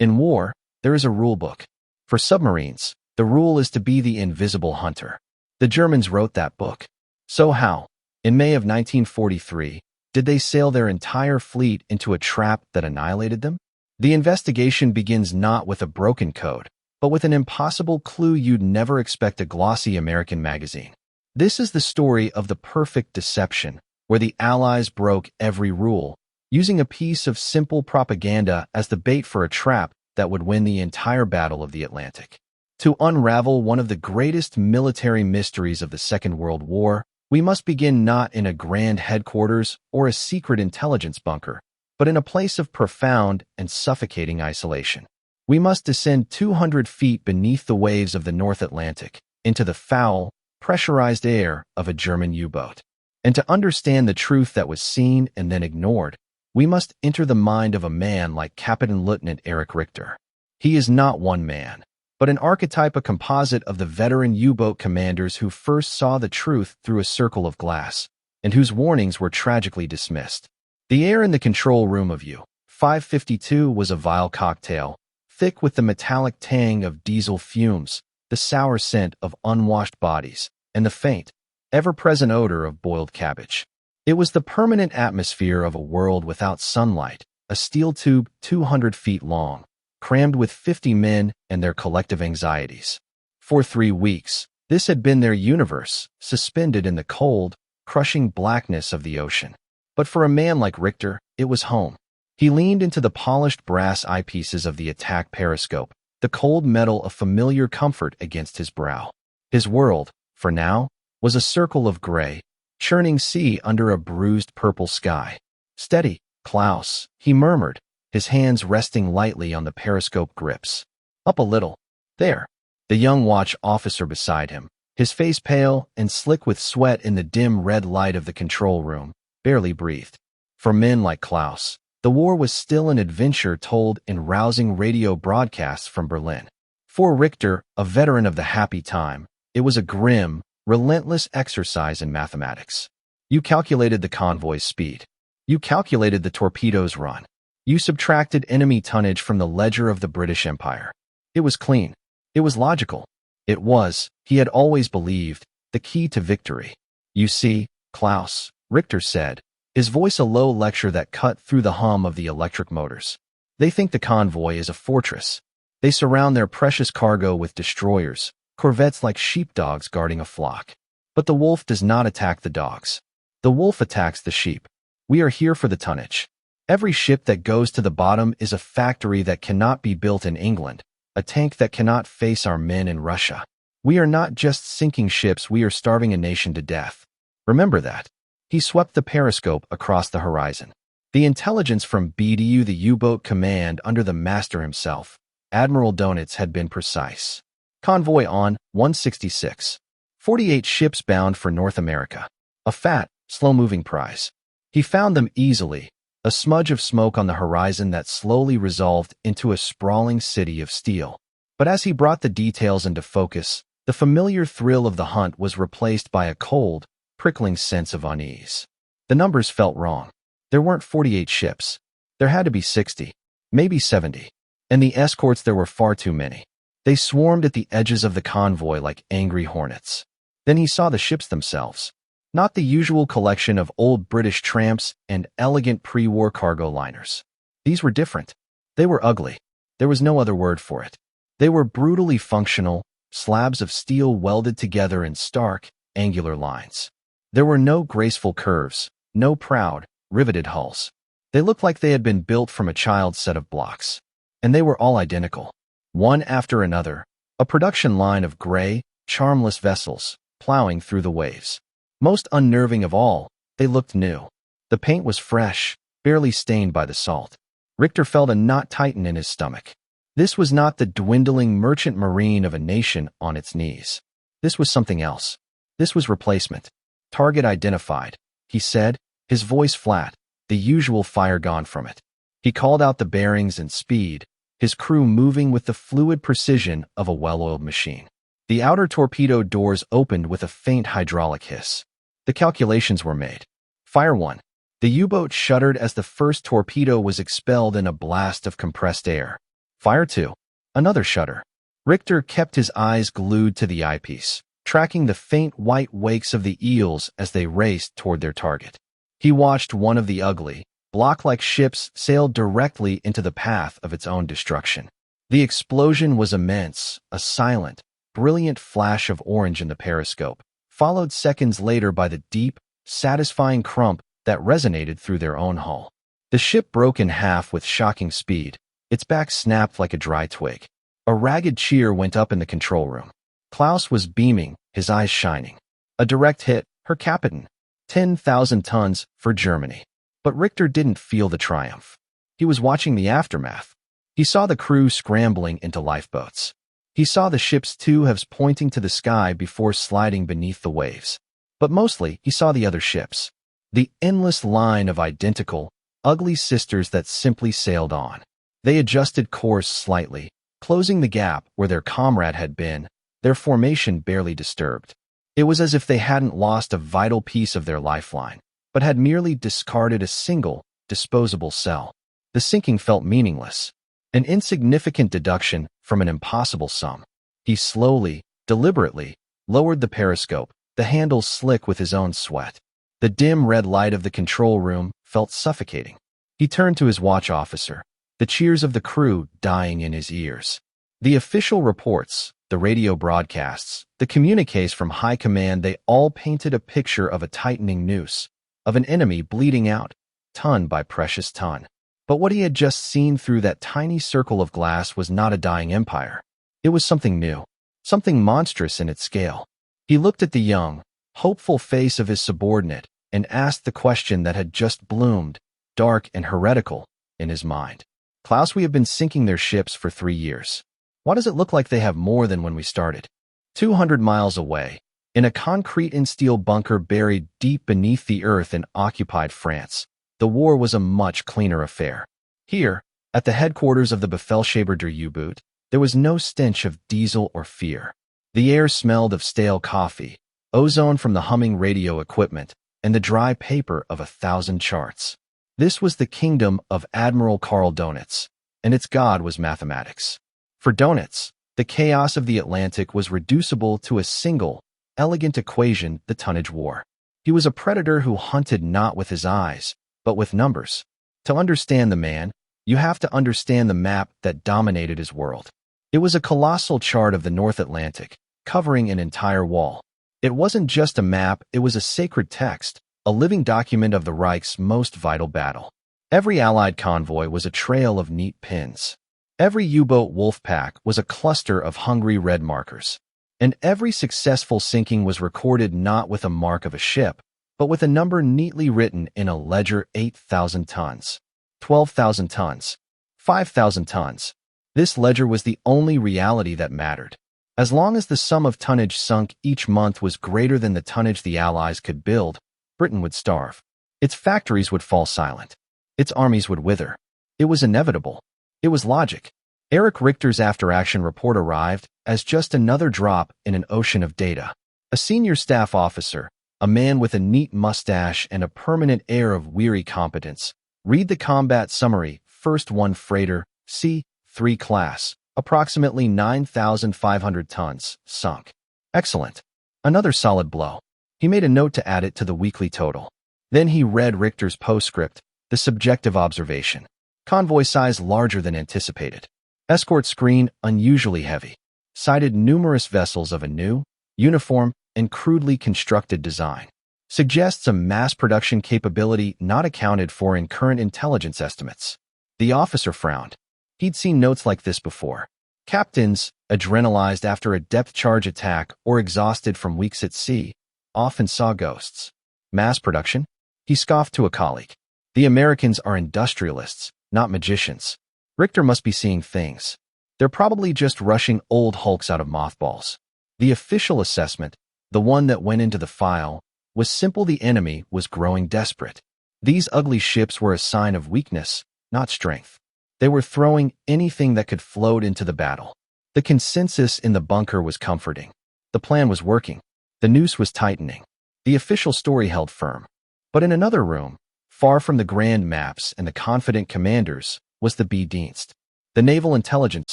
In war, there is a rule book. For submarines, the rule is to be the invisible hunter. The Germans wrote that book. So how, in May of 1943, did they sail their entire fleet into a trap that annihilated them? The investigation begins not with a broken code, but with an impossible clue you'd never expect a glossy American magazine. This is the story of the perfect deception, where the Allies broke every rule, using a piece of simple propaganda as the bait for a trap that would win the entire Battle of the Atlantic. To unravel one of the greatest military mysteries of the Second World War, we must begin not in a grand headquarters or a secret intelligence bunker, but in a place of profound and suffocating isolation. We must descend 200 feet beneath the waves of the North Atlantic into the foul, pressurized air of a German U-boat. And to understand the truth that was seen and then ignored, we must enter the mind of a man like Captain Lieutenant Erich Richter. He is not one man, but an archetype, a composite of the veteran U-boat commanders who first saw the truth through a circle of glass, and whose warnings were tragically dismissed. The air in the control room of U-552 was a vile cocktail, thick with the metallic tang of diesel fumes, the sour scent of unwashed bodies, and the faint, ever-present odor of boiled cabbage. It was the permanent atmosphere of a world without sunlight, a steel tube 200 feet long, crammed with 50 men and their collective anxieties. For 3 weeks, this had been their universe, suspended in the cold, crushing blackness of the ocean. But for a man like Richter, it was home. He leaned into the polished brass eyepieces of the attack periscope, the cold metal of familiar comfort against his brow. His world, for now, was a circle of gray, churning sea under a bruised purple sky. "Steady, Klaus," he murmured, his hands resting lightly on the periscope grips. "Up a little. There." The young watch officer beside him, his face pale and slick with sweat in the dim red light of the control room, barely breathed. For men like Klaus, the war was still an adventure told in rousing radio broadcasts from Berlin. For Richter, a veteran of the happy time, it was a grim, relentless exercise in mathematics. You calculated the convoy's speed. You calculated the torpedoes' run. You subtracted enemy tonnage from the ledger of the British Empire. It was clean. It was logical. It was, he had always believed, the key to victory. "You see, Klaus," Richter said, his voice a low lecture that cut through the hum of the electric motors. "They think the convoy is a fortress. They surround their precious cargo with destroyers, corvettes like sheepdogs guarding a flock. But the wolf does not attack the dogs. The wolf attacks the sheep. We are here for the tonnage. Every ship that goes to the bottom is a factory that cannot be built in England, a tank that cannot face our men in Russia. We are not just sinking ships, we are starving a nation to death. Remember that." He swept the periscope across the horizon. The intelligence from BDU, the U-boat command under the master himself, Admiral Dönitz, had been precise. Convoy on 166. 48 ships bound for North America. A fat, slow-moving prize. He found them easily, a smudge of smoke on the horizon that slowly resolved into a sprawling city of steel. But as he brought the details into focus, the familiar thrill of the hunt was replaced by a cold, prickling sense of unease. The numbers felt wrong. There weren't 48 ships. There had to be 60, maybe 70. And the escorts, there were far too many. They swarmed at the edges of the convoy like angry hornets. Then he saw the ships themselves. Not the usual collection of old British tramps and elegant pre-war cargo liners. These were different. They were ugly. There was no other word for it. They were brutally functional, slabs of steel welded together in stark, angular lines. There were no graceful curves, no proud, riveted hulls. They looked like they had been built from a child's set of blocks. And they were all identical. One after another, a production line of gray, charmless vessels, plowing through the waves. Most unnerving of all, they looked new. The paint was fresh, barely stained by the salt. Richter felt a knot tighten in his stomach. This was not the dwindling merchant marine of a nation on its knees. This was something else. This was replacement. "Target identified," he said, his voice flat, the usual fire gone from it. He called out the bearings and speed, his crew moving with the fluid precision of a well-oiled machine. The outer torpedo doors opened with a faint hydraulic hiss. The calculations were made. Fire 1. The U-boat shuddered as the first torpedo was expelled in a blast of compressed air. Fire 2. Another shudder. Richter kept his eyes glued to the eyepiece, tracking the faint white wakes of the eels as they raced toward their target. He watched one of the ugly, block-like ships sail directly into the path of its own destruction. The explosion was immense, a silent, brilliant flash of orange in the periscope, followed seconds later by the deep, satisfying crump that resonated through their own hull. The ship broke in half with shocking speed. Its back snapped like a dry twig. A ragged cheer went up in the control room. Klaus was beaming, his eyes shining. A direct hit, her captain. 10,000 tons for Germany. But Richter didn't feel the triumph. He was watching the aftermath. He saw the crew scrambling into lifeboats. He saw the ship's two halves pointing to the sky before sliding beneath the waves. But mostly, he saw the other ships. The endless line of identical, ugly sisters that simply sailed on. They adjusted course slightly, closing the gap where their comrade had been, their formation barely disturbed. It was as if they hadn't lost a vital piece of their lifeline, but had merely discarded a single, disposable cell. The sinking felt meaningless, an insignificant deduction from an impossible sum. He slowly, deliberately, lowered the periscope, the handle slick with his own sweat. The dim red light of the control room felt suffocating. He turned to his watch officer, the cheers of the crew dying in his ears. The official reports, the radio broadcasts, the communiques from high command, they all painted a picture of a tightening noose, of an enemy bleeding out, ton by precious ton. But what he had just seen through that tiny circle of glass was not a dying empire. It was something new, something monstrous in its scale. He looked at the young, hopeful face of his subordinate and asked the question that had just bloomed, dark and heretical, in his mind. Klaus, we have been sinking their ships for 3 years. Why does it look like they have more than when we started? 200 miles away, in a concrete and steel bunker buried deep beneath the earth in occupied France, the war was a much cleaner affair. Here, at the headquarters of the Befehlshaber der U-boot, there was no stench of diesel or fear. The air smelled of stale coffee, ozone from the humming radio equipment, and the dry paper of 1,000 charts. This was the kingdom of Admiral Karl Dönitz, and its god was mathematics. For Dönitz, the chaos of the Atlantic was reducible to a single, elegant equation: the tonnage war. He was a predator who hunted not with his eyes, but with numbers. To understand the man, you have to understand the map that dominated his world. It was a colossal chart of the North Atlantic, covering an entire wall. It wasn't just a map, it was a sacred text, a living document of the Reich's most vital battle. Every Allied convoy was a trail of neat pins. Every U-boat wolfpack was a cluster of hungry red markers. And every successful sinking was recorded not with a mark of a ship, but with a number neatly written in a ledger: 8,000 tons, 12,000 tons, 5,000 tons. This ledger was the only reality that mattered. As long as the sum of tonnage sunk each month was greater than the tonnage the Allies could build, Britain would starve. Its factories would fall silent. Its armies would wither. It was inevitable. It was logic. Erich Richter's after-action report arrived as just another drop in an ocean of data. A senior staff officer, a man with a neat mustache and a permanent air of weary competence, read the combat summary: first one freighter, C3 class, approximately 9,500 tons, sunk. Excellent. Another solid blow. He made a note to add it to the weekly total. Then he read Richter's postscript, the subjective observation. Convoy size larger than anticipated. Escort screen unusually heavy. Cited numerous vessels of a new, uniform, and crudely constructed design. Suggests a mass production capability not accounted for in current intelligence estimates. The officer frowned. He'd seen notes like this before. Captains, adrenalized after a depth charge attack or exhausted from weeks at sea, often saw ghosts. Mass production? He scoffed to a colleague. The Americans are industrialists, not magicians. Richter must be seeing things. They're probably just rushing old hulks out of mothballs. The official assessment, the one that went into the file, was simple: the enemy was growing desperate. These ugly ships were a sign of weakness, not strength. They were throwing anything that could float into the battle. The consensus in the bunker was comforting. The plan was working. The noose was tightening. The official story held firm. But in another room, far from the grand maps and the confident commanders, was the B-Dienst. the Naval Intelligence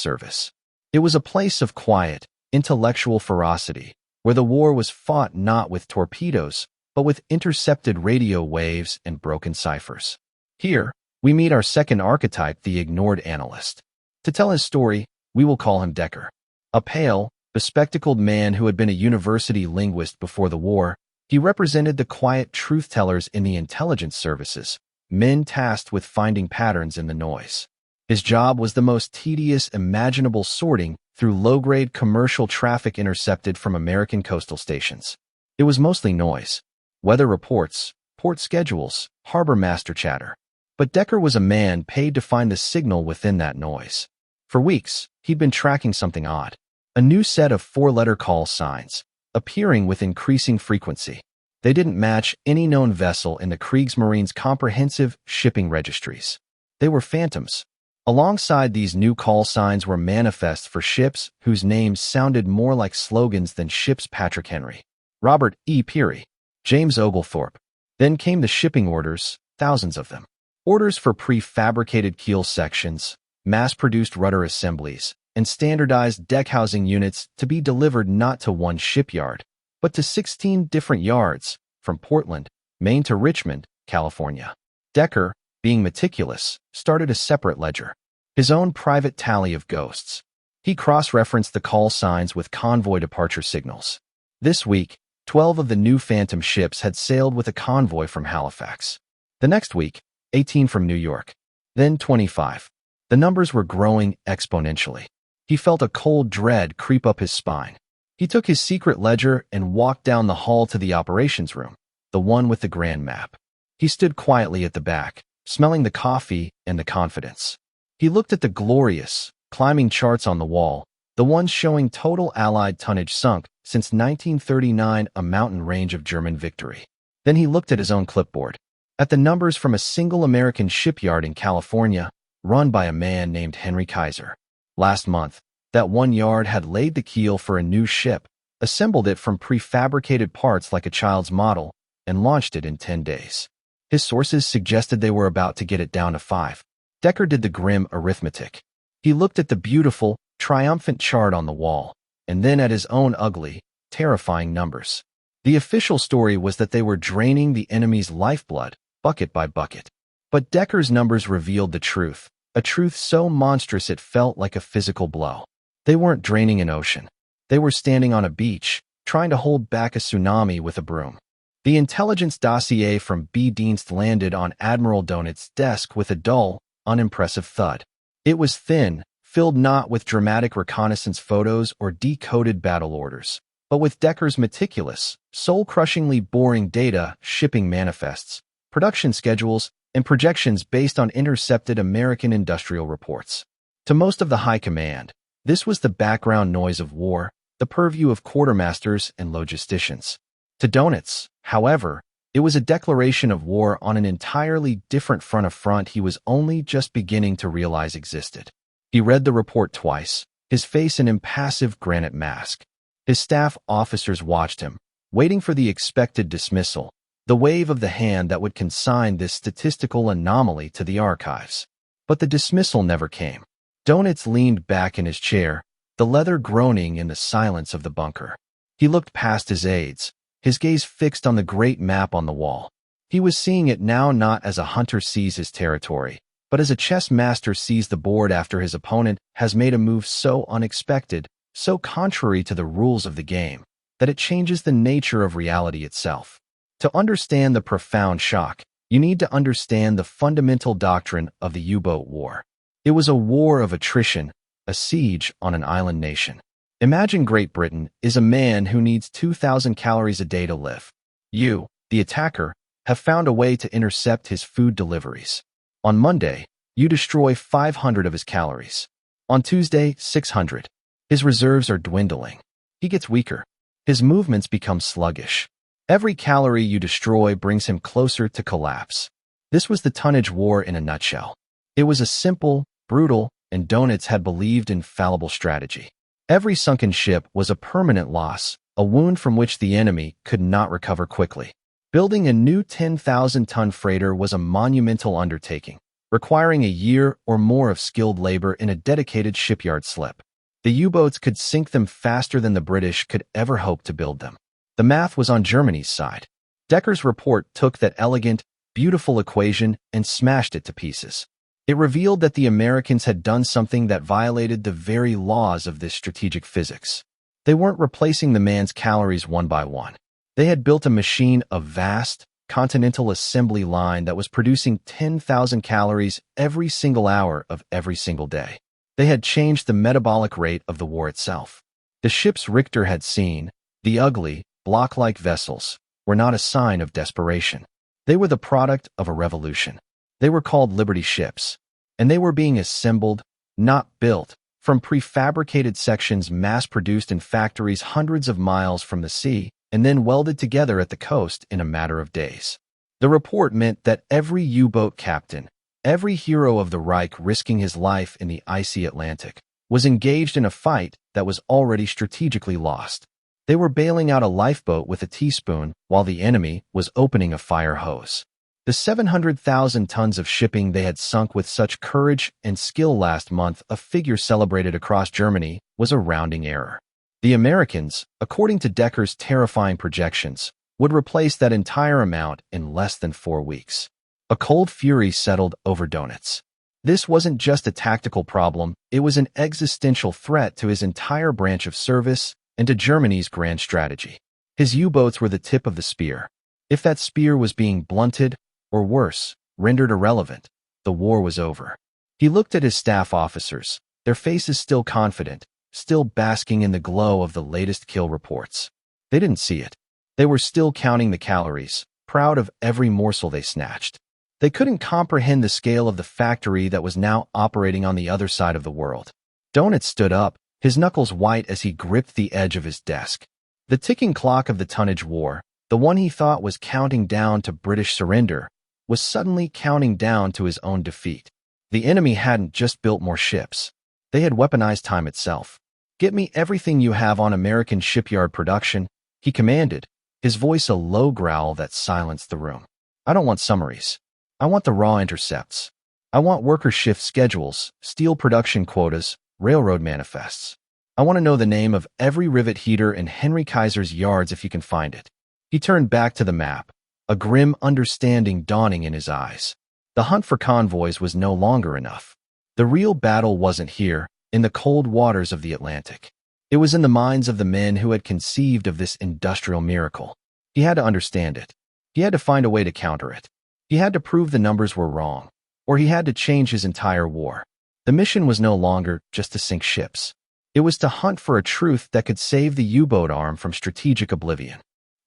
Service. It was a place of quiet, intellectual ferocity, where the war was fought not with torpedoes, but with intercepted radio waves and broken ciphers. Here, we meet our second archetype, the ignored analyst. To tell his story, we will call him Decker. A pale, bespectacled man who had been a university linguist before the war, he represented the quiet truth-tellers in the intelligence services, men tasked with finding patterns in the noise. His job was the most tedious imaginable, sorting through low-grade commercial traffic intercepted from American coastal stations. It was mostly noise. Weather reports, port schedules, harbor master chatter. But Decker was a man paid to find the signal within that noise. For weeks, he'd been tracking something odd. A new set of four-letter call signs, appearing with increasing frequency. They didn't match any known vessel in the Kriegsmarine's comprehensive shipping registries. They were phantoms. Alongside these new call signs were manifests for ships whose names sounded more like slogans than ships: Patrick Henry, Robert E. Peary, James Oglethorpe. Then came the shipping orders, thousands of them. Orders for prefabricated keel sections, mass-produced rudder assemblies, and standardized deck housing units to be delivered not to one shipyard, but to 16 different yards, from Portland, Maine to Richmond, California. Decker, being meticulous, started a separate ledger, his own private tally of ghosts. He cross-referenced the call signs with convoy departure signals. This week, 12 of the new Phantom ships had sailed with a convoy from Halifax. The next week, 18 from New York. Then 25. The numbers were growing exponentially. He felt a cold dread creep up his spine. He took his secret ledger and walked down the hall to the operations room, the one with the grand map. He stood quietly at the back, smelling the coffee and the confidence. He looked at the glorious, climbing charts on the wall, the ones showing total Allied tonnage sunk since 1939, a mountain range of German victory. Then he looked at his own clipboard, at the numbers from a single American shipyard in California, run by a man named Henry Kaiser. Last month, that one yard had laid the keel for a new ship, assembled it from prefabricated parts like a child's model, and launched it in 10 days. His sources suggested they were about to get it down to 5. Decker did the grim arithmetic. He looked at the beautiful, triumphant chart on the wall, and then at his own ugly, terrifying numbers. The official story was that they were draining the enemy's lifeblood, bucket by bucket. But Decker's numbers revealed the truth, a truth so monstrous it felt like a physical blow. They weren't draining an ocean. They were standing on a beach, trying to hold back a tsunami with a broom. The intelligence dossier from B. Dienst landed on Admiral Dönitz's desk with a dull, unimpressive thud. It was thin, filled not with dramatic reconnaissance photos or decoded battle orders, but with Decker's meticulous, soul-crushingly boring data, shipping manifests, production schedules, and projections based on intercepted American industrial reports. To most of the high command, this was the background noise of war, the purview of quartermasters and logisticians. To Dönitz, however, it was a declaration of war on an entirely different front he was only just beginning to realize existed. He read the report twice, his face an impassive granite mask. His staff officers watched him, waiting for the expected dismissal, the wave of the hand that would consign this statistical anomaly to the archives. But the dismissal never came. Dönitz leaned back in his chair, the leather groaning in the silence of the bunker. He looked past his aides, his gaze fixed on the great map on the wall. He was seeing it now not as a hunter sees his territory, but as a chess master sees the board after his opponent has made a move so unexpected, so contrary to the rules of the game, that it changes the nature of reality itself. To understand the profound shock, you need to understand the fundamental doctrine of the U-boat war. It was a war of attrition, a siege on an island nation. Imagine Great Britain is a man who needs 2,000 calories a day to live. You, the attacker, have found a way to intercept his food deliveries. On Monday, you destroy 500 of his calories. On Tuesday, 600. His reserves are dwindling. He gets weaker. His movements become sluggish. Every calorie you destroy brings him closer to collapse. This was the tonnage war in a nutshell. It was a simple, brutal, and Dönitz had believed infallible strategy. Every sunken ship was a permanent loss, a wound from which the enemy could not recover quickly. Building a new 10,000-ton freighter was a monumental undertaking, requiring a year or more of skilled labor in a dedicated shipyard slip. The U-boats could sink them faster than the British could ever hope to build them. The math was on Germany's side. Decker's report took that elegant, beautiful equation and smashed it to pieces. It revealed that the Americans had done something that violated the very laws of this strategic physics. They weren't replacing the man's calories one by one. They had built a machine of vast, continental assembly line that was producing 10,000 calories every single hour of every single day. They had changed the metabolic rate of the war itself. The ships Richter had seen, the ugly, block-like vessels, were not a sign of desperation. They were the product of a revolution. They were called Liberty ships, and they were being assembled, not built, from prefabricated sections mass-produced in factories hundreds of miles from the sea and then welded together at the coast in a matter of days. The report meant that every U-boat captain, every hero of the Reich risking his life in the icy Atlantic, was engaged in a fight that was already strategically lost. They were bailing out a lifeboat with a teaspoon while the enemy was opening a fire hose. The 700,000 tons of shipping they had sunk with such courage and skill last month, a figure celebrated across Germany, was a rounding error. The Americans, according to Decker's terrifying projections, would replace that entire amount in less than 4 weeks. A cold fury settled over Dönitz. This wasn't just a tactical problem, it was an existential threat to his entire branch of service and to Germany's grand strategy. His U-boats were the tip of the spear. If that spear was being blunted, or worse, rendered irrelevant, the war was over. He looked at his staff officers, their faces still confident, still basking in the glow of the latest kill reports. They didn't see it. They were still counting the calories, proud of every morsel they snatched. They couldn't comprehend the scale of the factory that was now operating on the other side of the world. Dönitz stood up, his knuckles white as he gripped the edge of his desk. The ticking clock of the Tonnage War, the one he thought was counting down to British surrender, was suddenly counting down to his own defeat. The enemy hadn't just built more ships. They had weaponized time itself. "Get me everything you have on American shipyard production," he commanded, his voice a low growl that silenced the room. "I don't want summaries. I want the raw intercepts. I want worker shift schedules, steel production quotas, railroad manifests. I want to know the name of every rivet heater in Henry Kaiser's yards if you can find it." He turned back to the map, a grim understanding dawning in his eyes. The hunt for convoys was no longer enough. The real battle wasn't here, in the cold waters of the Atlantic. It was in the minds of the men who had conceived of this industrial miracle. He had to understand it. He had to find a way to counter it. He had to prove the numbers were wrong, or he had to change his entire war. The mission was no longer just to sink ships. It was to hunt for a truth that could save the U-boat arm from strategic oblivion.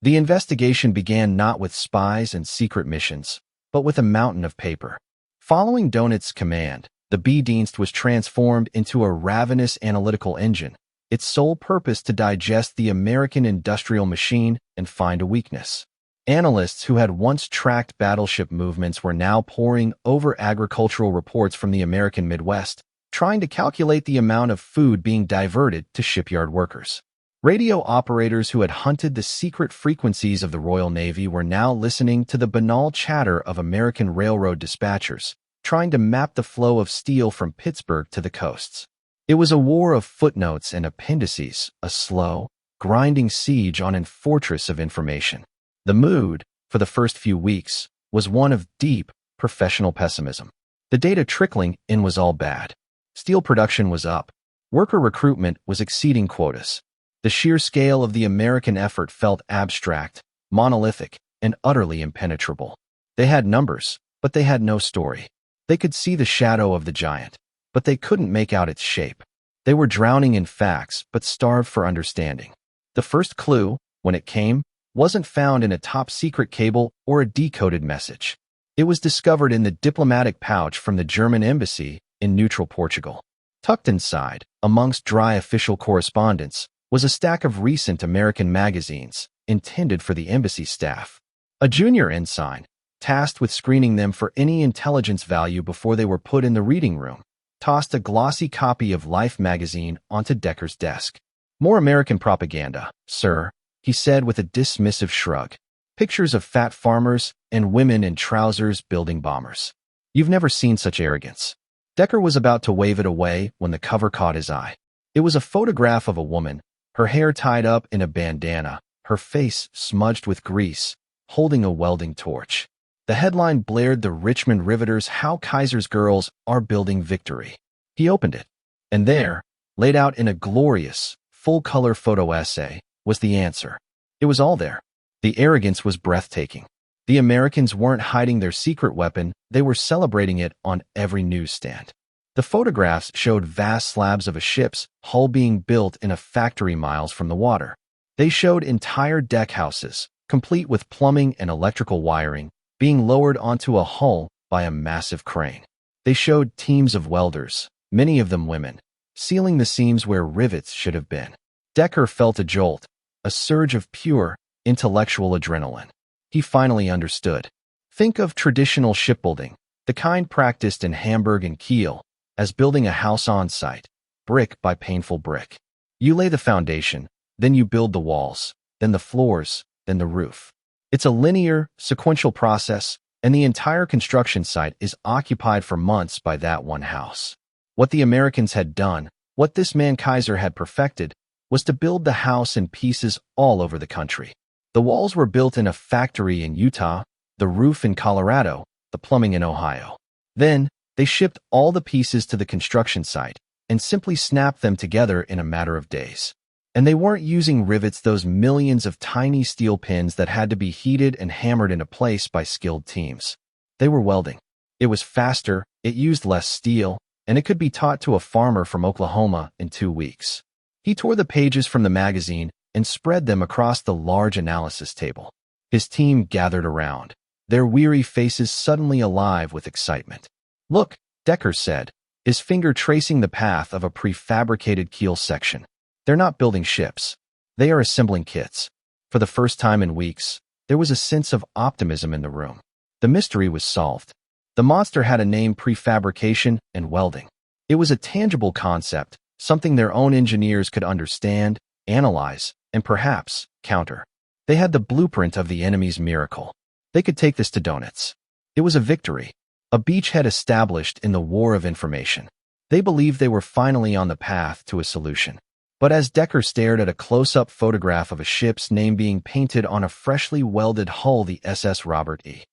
The investigation began not with spies and secret missions, but with a mountain of paper. Following Dönitz's command, the B-Dienst was transformed into a ravenous analytical engine, its sole purpose to digest the American industrial machine and find a weakness. Analysts who had once tracked battleship movements were now poring over agricultural reports from the American Midwest, trying to calculate the amount of food being diverted to shipyard workers. Radio operators who had hunted the secret frequencies of the Royal Navy were now listening to the banal chatter of American railroad dispatchers, trying to map the flow of steel from Pittsburgh to the coasts. It was a war of footnotes and appendices, a slow, grinding siege on a fortress of information. The mood, for the first few weeks, was one of deep, professional pessimism. The data trickling in was all bad. Steel production was up. Worker recruitment was exceeding quotas. The sheer scale of the American effort felt abstract, monolithic, and utterly impenetrable. They had numbers, but they had no story. They could see the shadow of the giant, but they couldn't make out its shape. They were drowning in facts, but starved for understanding. The first clue, when it came, wasn't found in a top-secret cable or a decoded message. It was discovered in the diplomatic pouch from the German embassy in neutral Portugal. Tucked inside, amongst dry official correspondence, was a stack of recent American magazines, intended for the embassy staff. A junior ensign, tasked with screening them for any intelligence value before they were put in the reading room, tossed a glossy copy of Life magazine onto Decker's desk. "More American propaganda, sir," he said with a dismissive shrug. "Pictures of fat farmers and women in trousers building bombers. You've never seen such arrogance." Decker was about to wave it away when the cover caught his eye. It was a photograph of a woman, her hair tied up in a bandana, her face smudged with grease, holding a welding torch. The headline blared the Richmond Riveters how Kaiser's girls are building victory. He opened it, and there, laid out in a glorious, full-color photo essay, was the answer. It was all there. The arrogance was breathtaking. The Americans weren't hiding their secret weapon, they were celebrating it on every newsstand. The photographs showed vast slabs of a ship's hull being built in a factory miles from the water. They showed entire deck houses, complete with plumbing and electrical wiring, being lowered onto a hull by a massive crane. They showed teams of welders, many of them women, sealing the seams where rivets should have been. Decker felt a jolt, a surge of pure, intellectual adrenaline. He finally understood. Think of traditional shipbuilding, the kind practiced in Hamburg and Kiel, as building a house on site, brick by painful brick. You lay the foundation, then you build the walls, then the floors, then the roof. It's a linear, sequential process, and the entire construction site is occupied for months by that one house. What the Americans had done, what this man Kaiser had perfected, was to build the house in pieces all over the country. The walls were built in a factory in Utah, the roof in Colorado, the plumbing in Ohio. Then, they shipped all the pieces to the construction site and simply snapped them together in a matter of days. And they weren't using rivets, those millions of tiny steel pins that had to be heated and hammered into place by skilled teams. They were welding. It was faster, it used less steel, and it could be taught to a farmer from Oklahoma in 2 weeks. He tore the pages from the magazine and spread them across the large analysis table. His team gathered around, their weary faces suddenly alive with excitement. "Look," Decker said, his finger tracing the path of a prefabricated keel section. "They're not building ships. They are assembling kits." For the first time in weeks, there was a sense of optimism in the room. The mystery was solved. The monster had a name: prefabrication and welding. It was a tangible concept, something their own engineers could understand, analyze, and perhaps counter. They had the blueprint of the enemy's miracle. They could take this to Dönitz. It was a victory, a beachhead established in the war of information. They believed they were finally on the path to a solution. But as Decker stared at a close-up photograph of a ship's name being painted on a freshly welded hull, the SS Robert E.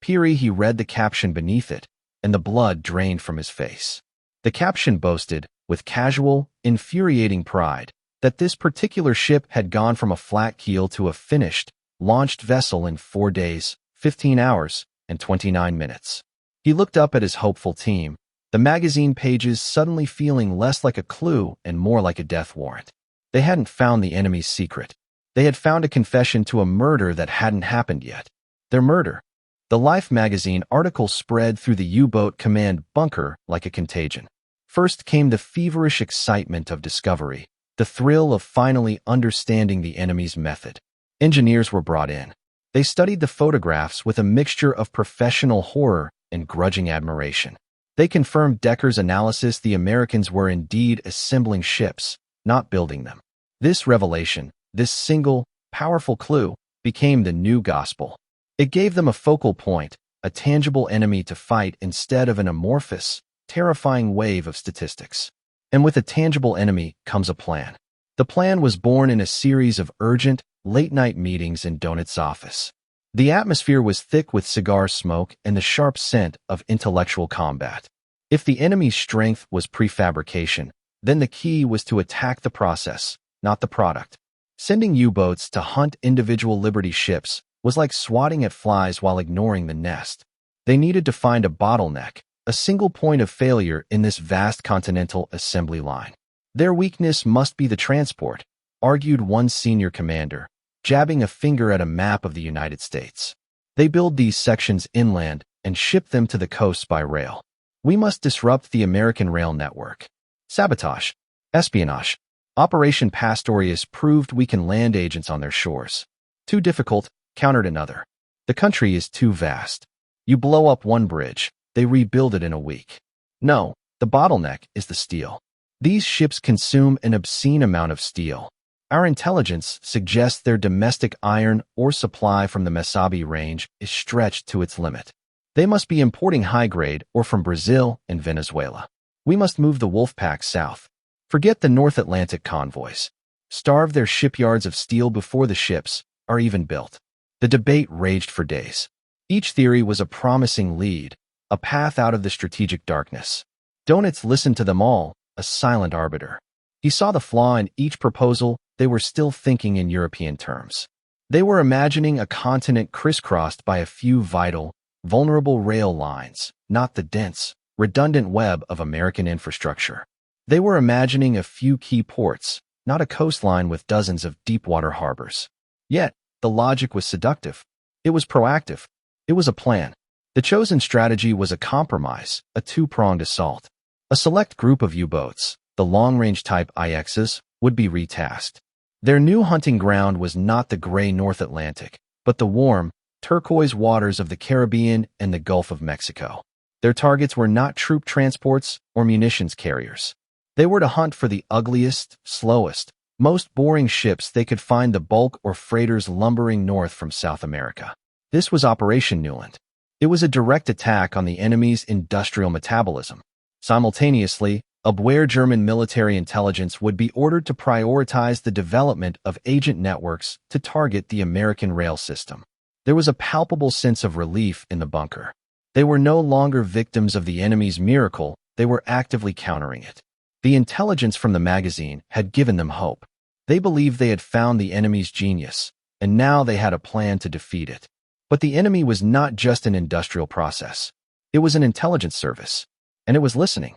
Peary, he read the caption beneath it, and the blood drained from his face. The caption boasted, with casual, infuriating pride, that this particular ship had gone from a flat keel to a finished, launched vessel in 4 days, 15 hours, and 29 minutes. He looked up at his hopeful team, the magazine pages suddenly feeling less like a clue and more like a death warrant. They hadn't found the enemy's secret. They had found a confession to a murder that hadn't happened yet. Their murder. The Life magazine article spread through the U-boat command bunker like a contagion. First came the feverish excitement of discovery, the thrill of finally understanding the enemy's method. Engineers were brought in. They studied the photographs with a mixture of professional horror and grudging admiration. They confirmed Decker's analysis: the Americans were indeed assembling ships, not building them. This revelation, this single, powerful clue, became the new gospel. It gave them a focal point, a tangible enemy to fight instead of an amorphous, terrifying wave of statistics. And with a tangible enemy comes a plan. The plan was born in a series of urgent, late-night meetings in Dönitz's office. The atmosphere was thick with cigar smoke and the sharp scent of intellectual combat. If the enemy's strength was prefabrication, then the key was to attack the process, not the product. Sending U-boats to hunt individual Liberty ships was like swatting at flies while ignoring the nest. They needed to find a bottleneck, a single point of failure in this vast continental assembly line. Their weakness must be the transport, argued one senior commander, jabbing a finger at a map of the United States. They build these sections inland and ship them to the coast by rail. We must disrupt the American rail network. Sabotage, espionage, Operation Pastorius proved we can land agents on their shores. Too difficult, countered another. The country is too vast. You blow up one bridge, they rebuild it in a week. No, the bottleneck is the steel. These ships consume an obscene amount of steel. Our intelligence suggests their domestic iron ore supply from the Mesabi range is stretched to its limit. They must be importing high-grade or from Brazil and Venezuela. We must move the wolfpacks south. Forget the North Atlantic convoys. Starve their shipyards of steel before the ships are even built. The debate raged for days. Each theory was a promising lead, a path out of the strategic darkness. Dönitz listened to them all, a silent arbiter. He saw the flaw in each proposal. They were still thinking in European terms. They were imagining a continent crisscrossed by a few vital, vulnerable rail lines, not the dense, redundant web of American infrastructure. They were imagining a few key ports, not a coastline with dozens of deep-water harbors. Yet, the logic was seductive. It was proactive. It was a plan. The chosen strategy was a compromise, a two-pronged assault. A select group of U-boats, the long-range type IXs, would be retasked. Their new hunting ground was not the gray North Atlantic, but the warm, turquoise waters of the Caribbean and the Gulf of Mexico. Their targets were not troop transports or munitions carriers. They were to hunt for the ugliest, slowest, most boring ships they could find, the bulk or freighters lumbering north from South America. This was Operation Newland. It was a direct attack on the enemy's industrial metabolism. Simultaneously, aware German military intelligence would be ordered to prioritize the development of agent networks to target the American rail system. There was a palpable sense of relief in the bunker. They were no longer victims of the enemy's miracle, they were actively countering it. The intelligence from the magazine had given them hope. They believed they had found the enemy's genius, and now they had a plan to defeat it. But the enemy was not just an industrial process. It was an intelligence service, and it was listening.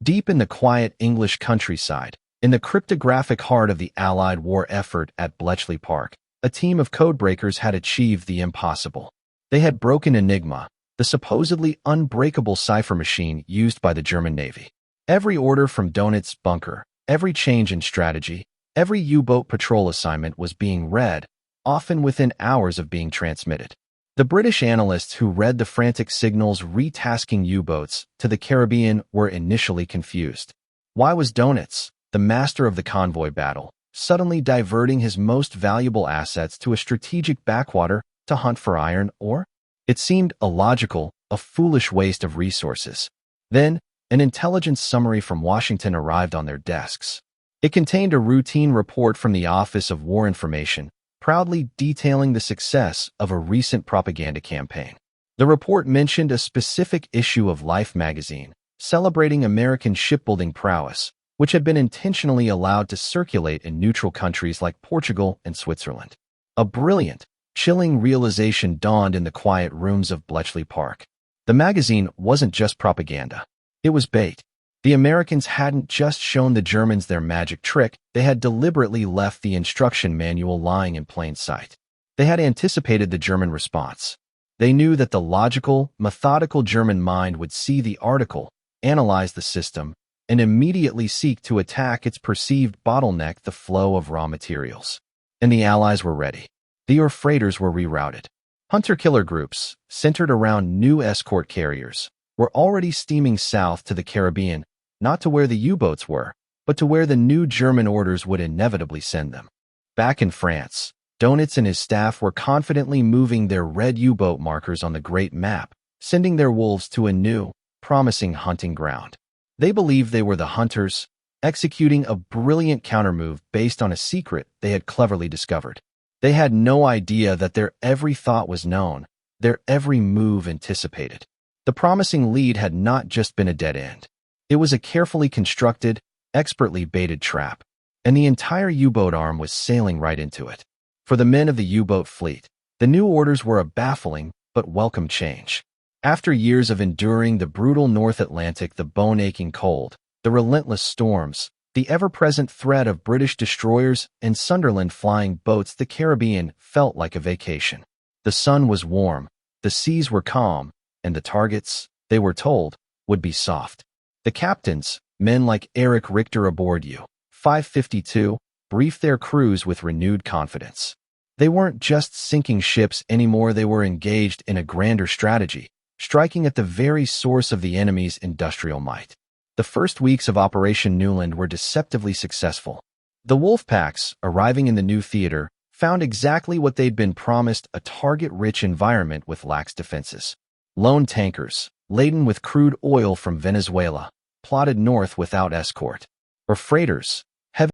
Deep in the quiet English countryside, in the cryptographic heart of the Allied war effort at Bletchley Park, a team of codebreakers had achieved the impossible. They had broken Enigma, the supposedly unbreakable cipher machine used by the German Navy. Every order from Dönitz's bunker, every change in strategy, every U-boat patrol assignment was being read, often within hours of being transmitted. The British analysts who read the frantic signals retasking U-boats to the Caribbean were initially confused. Why was Dönitz, the master of the convoy battle, suddenly diverting his most valuable assets to a strategic backwater to hunt for iron ore? It seemed illogical, a foolish waste of resources. Then, an intelligence summary from Washington arrived on their desks. It contained a routine report from the Office of War Information, proudly detailing the success of a recent propaganda campaign. The report mentioned a specific issue of Life magazine, celebrating American shipbuilding prowess, which had been intentionally allowed to circulate in neutral countries like Portugal and Switzerland. A brilliant, chilling realization dawned in the quiet rooms of Bletchley Park. The magazine wasn't just propaganda. It was bait. The Americans hadn't just shown the Germans their magic trick, they had deliberately left the instruction manual lying in plain sight. They had anticipated the German response. They knew that the logical, methodical German mind would see the article, analyze the system, and immediately seek to attack its perceived bottleneck, the flow of raw materials. And the Allies were ready. The ore freighters were rerouted. Hunter-killer groups, centered around new escort carriers, were already steaming south to the Caribbean, not to where the U-boats were, but to where the new German orders would inevitably send them. Back in France, Dönitz and his staff were confidently moving their red U-boat markers on the great map, sending their wolves to a new, promising hunting ground. They believed they were the hunters, executing a brilliant countermove based on a secret they had cleverly discovered. They had no idea that their every thought was known, their every move anticipated. The promising lead had not just been a dead end. It was a carefully constructed, expertly baited trap, and the entire U-boat arm was sailing right into it. For the men of the U-boat fleet, the new orders were a baffling but welcome change. After years of enduring the brutal North Atlantic, the bone-aching cold, the relentless storms, the ever-present threat of British destroyers and Sunderland-flying boats, the Caribbean felt like a vacation. The sun was warm, the seas were calm, and the targets, they were told, would be soft. The captains, men like Erich Richter aboard U-552, briefed their crews with renewed confidence. They weren't just sinking ships anymore, they were engaged in a grander strategy, striking at the very source of the enemy's industrial might. The first weeks of Operation Newland were deceptively successful. The wolfpacks, arriving in the new theater, found exactly what they'd been promised: a target-rich environment with lax defenses. Lone tankers, laden with crude oil from Venezuela, plodded north without escort. Or freighters, heavy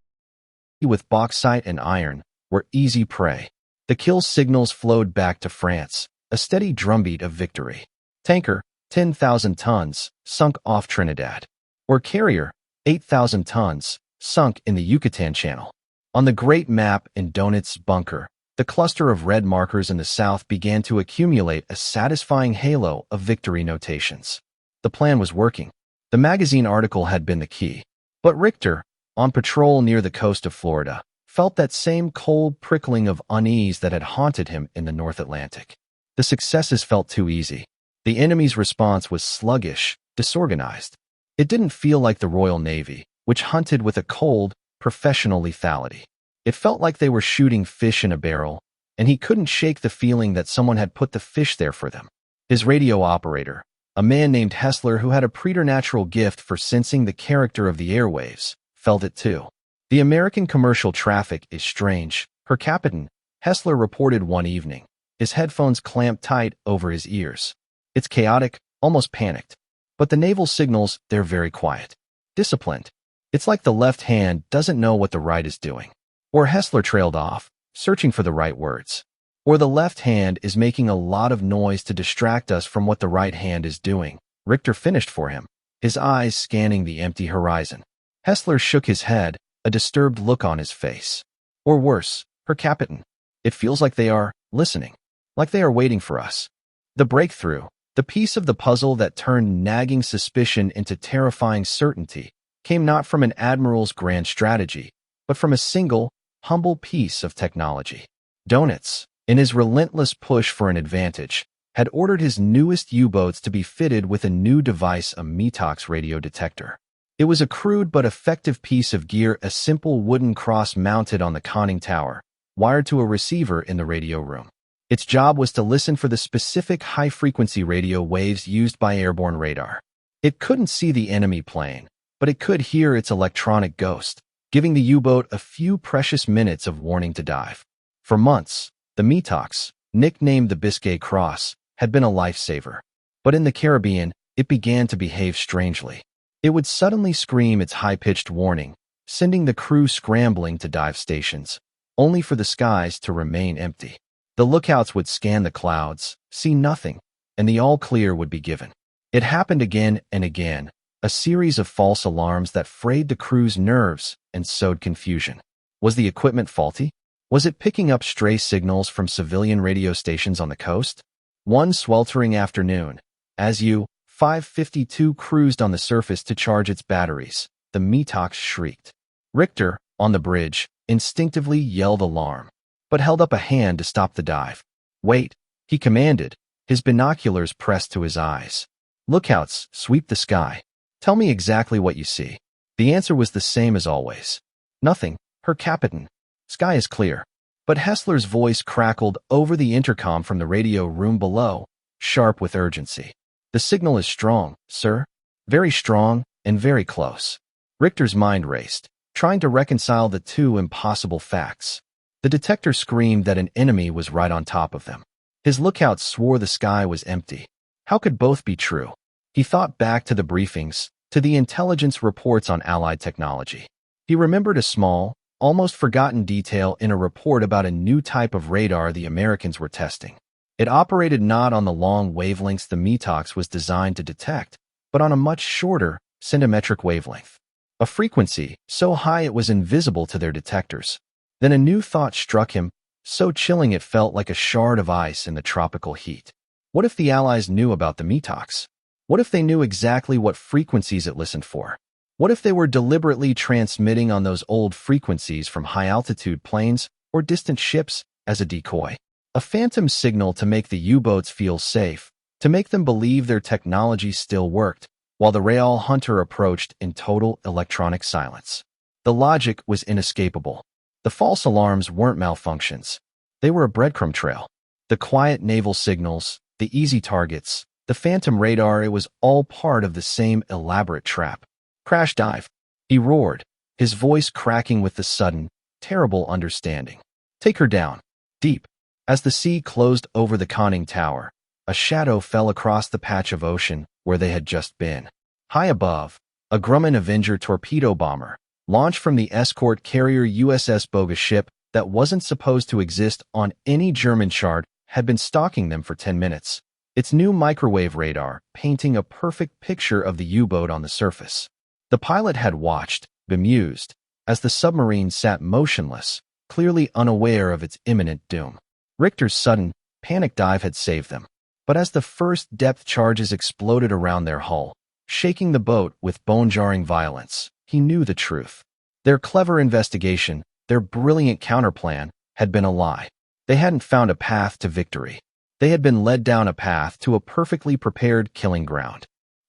with bauxite and iron, were easy prey. The kill signals flowed back to France, a steady drumbeat of victory. Tanker, 10,000 tons, sunk off Trinidad. Or carrier, 8,000 tons, sunk in the Yucatan Channel. On the great map in Dönitz's bunker, the cluster of red markers in the south began to accumulate a satisfying halo of victory notations. The plan was working. The magazine article had been the key. But Richter, on patrol near the coast of Florida, felt that same cold prickling of unease that had haunted him in the North Atlantic. The successes felt too easy. The enemy's response was sluggish, disorganized. It didn't feel like the Royal Navy, which hunted with a cold, professional lethality. It felt like they were shooting fish in a barrel, and he couldn't shake the feeling that someone had put the fish there for them. His radio operator, a man named Hessler who had a preternatural gift for sensing the character of the airwaves, felt it too. The American commercial traffic is strange, her captain, Hessler reported one evening, his headphones clamped tight over his ears. It's chaotic, almost panicked. But the naval signals, they're very quiet. Disciplined. It's like the left hand doesn't know what the right is doing. Or Hessler trailed off, searching for the right words. Or the left hand is making a lot of noise to distract us from what the right hand is doing. Richter finished for him, his eyes scanning the empty horizon. Hessler shook his head, a disturbed look on his face. Or worse, her captain. It feels like they are listening. Like they are waiting for us. The breakthrough, the piece of the puzzle that turned nagging suspicion into terrifying certainty, came not from an admiral's grand strategy, but from a single, humble piece of technology. Dönitz, in his relentless push for an advantage, had ordered his newest U-boats to be fitted with a new device, a Metox radio detector. It was a crude but effective piece of gear, a simple wooden cross mounted on the conning tower, wired to a receiver in the radio room. Its job was to listen for the specific high-frequency radio waves used by airborne radar. It couldn't see the enemy plane, but it could hear its electronic ghost, giving the U-boat a few precious minutes of warning to dive. For months, the Metox, nicknamed the Biscay Cross, had been a lifesaver. But in the Caribbean, it began to behave strangely. It would suddenly scream its high-pitched warning, sending the crew scrambling to dive stations, only for the skies to remain empty. The lookouts would scan the clouds, see nothing, and the all-clear would be given. It happened again and again, a series of false alarms that frayed the crew's nerves and sowed confusion. Was the equipment faulty? Was it picking up stray signals from civilian radio stations on the coast? One sweltering afternoon, as U-552 cruised on the surface to charge its batteries, the Metox shrieked. Richter, on the bridge, instinctively yelled alarm, but held up a hand to stop the dive. Wait, he commanded, his binoculars pressed to his eyes. Lookouts, sweep the sky. Tell me exactly what you see. The answer was the same as always. Nothing, her captain. Sky is clear. But Hessler's voice crackled over the intercom from the radio room below, sharp with urgency. The signal is strong, sir. Very strong and very close. Richter's mind raced, trying to reconcile the two impossible facts. The detector screamed that an enemy was right on top of them. His lookouts swore the sky was empty. How could both be true? He thought back to the briefings, to the intelligence reports on Allied technology. He remembered a small, almost forgotten detail in a report about a new type of radar the Americans were testing. It operated not on the long wavelengths the Metox was designed to detect, but on a much shorter, centimetric wavelength. A frequency so high it was invisible to their detectors. Then a new thought struck him, so chilling it felt like a shard of ice in the tropical heat. What if the Allies knew about the Metox? What if they knew exactly what frequencies it listened for? What if they were deliberately transmitting on those old frequencies from high-altitude planes or distant ships as a decoy? A phantom signal to make the U-boats feel safe, to make them believe their technology still worked, while the Real hunter approached in total electronic silence. The logic was inescapable. The false alarms weren't malfunctions. They were a breadcrumb trail. The quiet naval signals, the easy targets, the phantom radar, it was all part of the same elaborate trap. Crash dive, he roared, his voice cracking with the sudden, terrible understanding. Take her down, deep. As the sea closed over the conning tower, a shadow fell across the patch of ocean where they had just been. High above, a Grumman Avenger torpedo bomber, launched from the escort carrier USS Boga ship that wasn't supposed to exist on any German chart, had been stalking them for 10 minutes. Its new microwave radar painting a perfect picture of the U-boat on the surface. The pilot had watched, bemused, as the submarine sat motionless, clearly unaware of its imminent doom. Richter's sudden, panic dive had saved them. But as the first depth charges exploded around their hull, shaking the boat with bone-jarring violence, he knew the truth. Their clever investigation, their brilliant counterplan, had been a lie. They hadn't found a path to victory. They had been led down a path to a perfectly prepared killing ground.